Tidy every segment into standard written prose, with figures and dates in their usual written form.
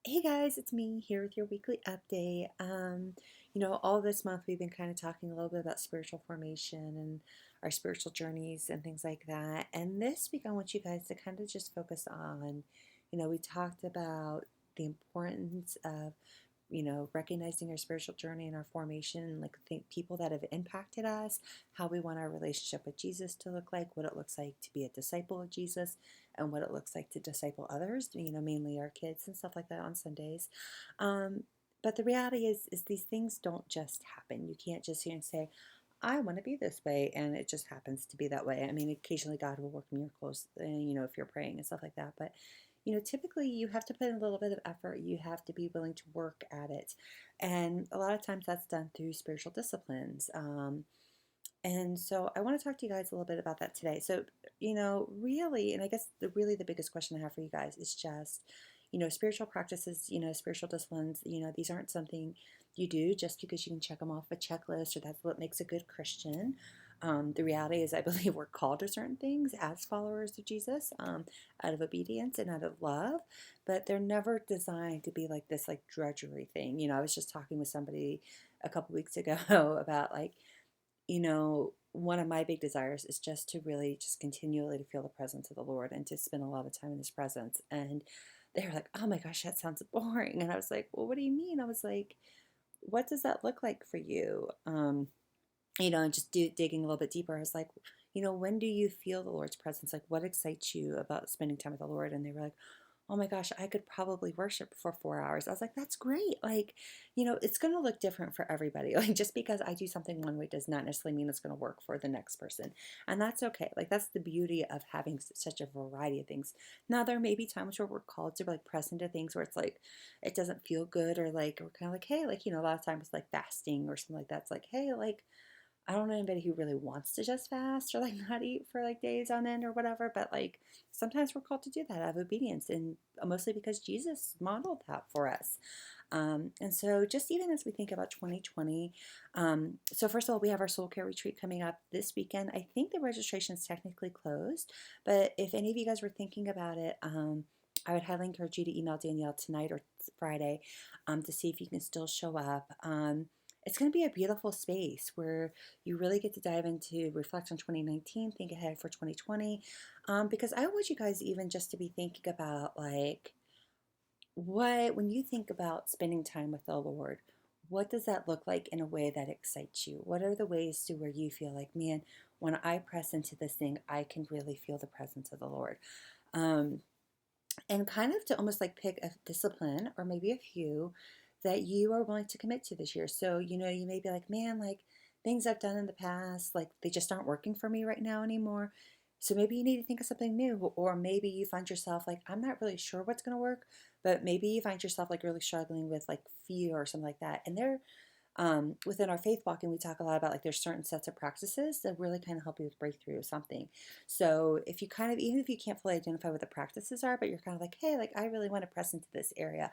Hey guys, it's me here with your weekly update. All this month we've been kind of talking a little bit about spiritual formation and our spiritual journeys and things like that. And this week I want you guys to kind of just focus on, we talked about the importance of recognizing our spiritual journey and our formation, like think people that have impacted us, how we want our relationship with Jesus to look like, what it looks like to be a disciple of Jesus, and what it looks like to disciple others, mainly our kids and stuff like that on Sundays. But the reality is these things don't just happen. You can't just here and say, I want to be this way, and it just happens to be that way. I mean, occasionally God will work miracles, if you're praying and stuff like that. But typically you have to put in a little bit of effort. You have to be willing to work at it, and a lot of times that's done through spiritual disciplines. And so I want to talk to you guys a little bit about that today. So, really, and I guess the biggest question I have for you guys is just, spiritual practices, spiritual disciplines, these aren't something you do just because you can check them off a checklist or that's what makes a good Christian. The reality is, I believe we're called to certain things as followers of Jesus, out of obedience and out of love, but they're never designed to be like this, like drudgery thing. I was just talking with somebody a couple weeks ago about like, one of my big desires is just to really just continually to feel the presence of the Lord and to spend a lot of time in His presence. And they were like, "Oh my gosh, that sounds boring." And I was like, "Well, what do you mean?" I was like, "What does that look like for you?" And just digging a little bit deeper. I was like, when do you feel the Lord's presence? Like, what excites you about spending time with the Lord? And they were like, oh my gosh, I could probably worship for 4 hours. I was like, that's great. Like, it's going to look different for everybody. Like, just because I do something one way does not necessarily mean it's going to work for the next person. And that's okay. Like, that's the beauty of having such a variety of things. Now, there may be times where we're called to like press into things where it's like, it doesn't feel good, or like, we're kind of like, hey, like, a lot of times like fasting or something like that's like, hey, like, I don't know anybody who really wants to just fast or like not eat for like days on end or whatever, but like sometimes we're called to do that out of obedience, and mostly because Jesus modeled that for us. And so, just even as we think about 2020, so first of all, we have our soul care retreat coming up this weekend. I think the registration is technically closed, but if any of you guys were thinking about it, I would highly encourage you to email Danielle tonight or Friday to see if you can still show up. It's going to be a beautiful space where you really get to dive into, reflect on 2019, think ahead for 2020. Because I want you guys even just to be thinking about like, when you think about spending time with the Lord, what does that look like in a way that excites you? What are the ways to where you feel like, man, when I press into this thing, I can really feel the presence of the Lord? Um, and kind of to almost like pick a discipline or maybe a few that you are willing to commit to this year. So, you may be like, man, like things I've done in the past, like they just aren't working for me right now anymore. So maybe you need to think of something new, or maybe you find yourself like, I'm not really sure what's going to work, but maybe you find yourself like really struggling with like fear or something like that. And within our faith walking, we talk a lot about like there's certain sets of practices that really kind of help you with breakthrough or something. So if you kind of, even if you can't fully identify what the practices are, but you're kind of like, hey, like I really want to press into this area,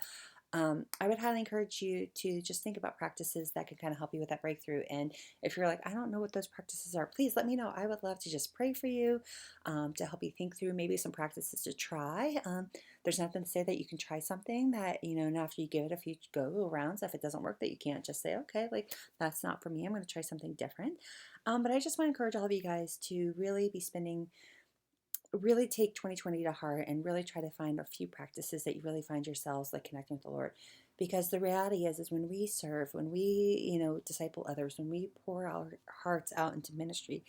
I would highly encourage you to just think about practices that can kind of help you with that breakthrough. And if you're like, I don't know what those practices are, please let me know. I would love to just pray for you, to help you think through maybe some practices to try. There's nothing to say that you can try something that, and after you give it a few go arounds, if it doesn't work, that you can't just say, okay, like that's not for me. I'm going to try something different. But I just want to encourage all of you guys to really take 2020 to heart and really try to find a few practices that you really find yourselves like connecting with the Lord. Because the reality is when we serve, when we, disciple others, when we pour our hearts out into ministry,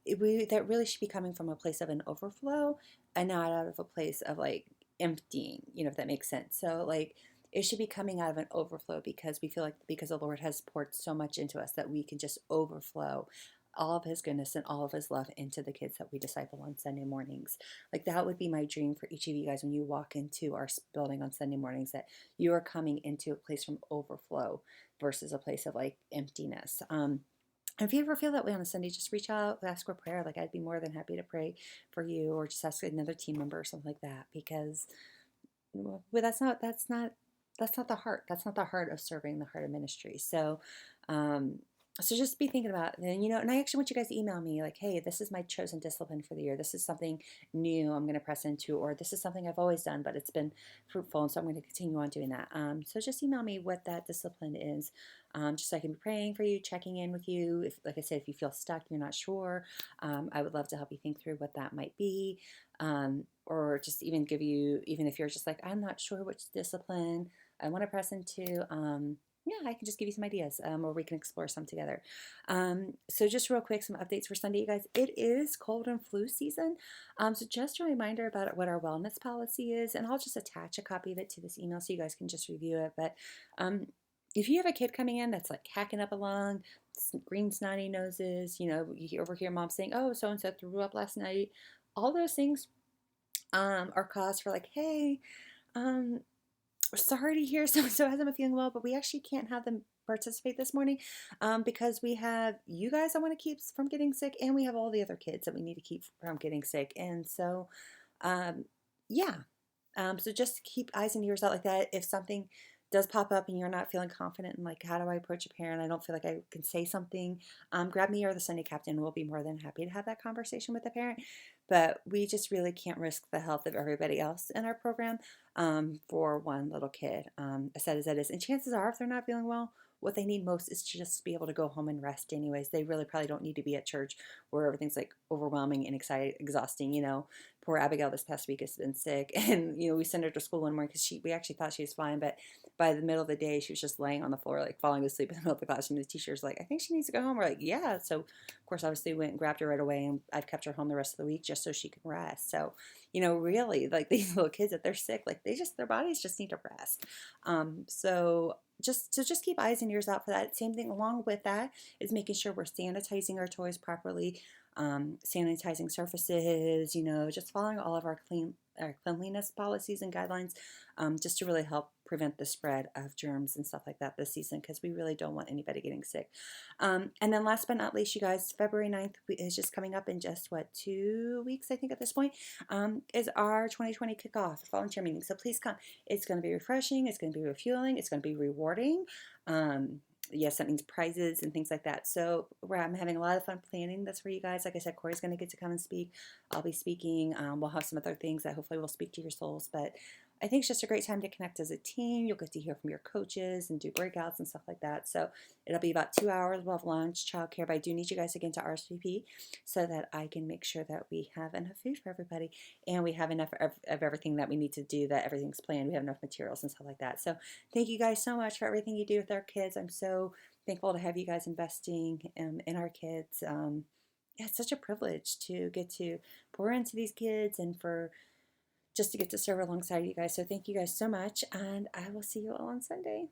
that really should be coming from a place of an overflow and not out of a place of like emptying, if that makes sense. So like it should be coming out of an overflow because we feel like because the Lord has poured so much into us that we can just overflow all of His goodness and all of His love into the kids that we disciple on Sunday mornings. Like that would be my dream for each of you guys when you walk into our building on Sunday mornings, that you are coming into a place from overflow versus a place of like emptiness. If you ever feel that way on a Sunday, just reach out, ask for prayer. Like I'd be more than happy to pray for you, or just ask another team member or something like that. Because well, that's not the heart. That's not the heart of serving, the heart of ministry. So, um, So just be thinking about it. And, and I actually want you guys to email me like, hey, this is my chosen discipline for the year. This is something new I'm going to press into, or this is something I've always done, but it's been fruitful. And so I'm going to continue on doing that. So just email me what that discipline is, just so I can be praying for you, checking in with you. If, like I said, if you feel stuck, you're not sure, I would love to help you think through what that might be. Or just even give you, even if you're just like, I'm not sure which discipline I want to press into. Yeah, I can just give you some ideas, or we can explore some together. So just real quick, some updates for Sunday, you guys. It is cold and flu season. So just a reminder about what our wellness policy is, and I'll just attach a copy of it to this email so you guys can just review it. But if you have a kid coming in that's like hacking up a lung, green snotty noses, you overhear mom saying, oh, so-and-so threw up last night, all those things are cause for like, hey, um, sorry to hear so and so hasn't been feeling well, but we actually can't have them participate this morning, because we have you guys I want to keep from getting sick, and we have all the other kids that we need to keep from getting sick. And so, um, yeah, so just keep eyes and ears out like that. If something does pop up and you're not feeling confident and like, how do I approach a parent? I don't feel like I can say something. Grab me or the Sunday captain. We'll be more than happy to have that conversation with the parent. But we just really can't risk the health of everybody else in our program, for one little kid, as sad as that is. And chances are, if they're not feeling well, what they need most is to just be able to go home and rest anyways. They really probably don't need to be at church where everything's like overwhelming and exhausting. Poor Abigail this past week has been sick, and we sent her to school one morning because we actually thought she was fine, but by the middle of the day she was just laying on the floor like falling asleep in the middle of the classroom. The teacher's like, I think she needs to go home. We're like, yeah. So of course obviously we went and grabbed her right away, and I've kept her home the rest of the week just so she can rest. So really, like, these little kids, if they're sick, like, their bodies just need to rest. So just keep eyes and ears out for that. Same thing along with that is making sure we're sanitizing our toys properly, sanitizing surfaces, just following all of our cleanliness policies and guidelines, just to really help prevent the spread of germs and stuff like that this season, because we really don't want anybody getting sick. And then last but not least, you guys, February 9th is just coming up in just, 2 weeks, I think, at this point, is our 2020 kickoff volunteer meeting. So please come. It's going to be refreshing. It's going to be refueling. It's going to be rewarding. Yes, that means prizes and things like that. So I'm having a lot of fun planning this for you guys. Like I said, Corey's going to get to come and speak. I'll be speaking. We'll have some other things that hopefully will speak to your souls. But I think it's just a great time to connect as a team. You'll get to hear from your coaches and do breakouts and stuff like that. So it'll be about 2 hours. We'll have lunch, childcare. But I do need you guys again to RSVP so that I can make sure that we have enough food for everybody, and we have enough of everything that we need to do, that everything's planned. We have enough materials and stuff like that. So thank you guys so much for everything you do with our kids. I'm so thankful to have you guys investing in our kids. Yeah, it's such a privilege to get to pour into these kids, and for just to get to serve alongside you guys. So thank you guys so much, and I will see you all on Sunday.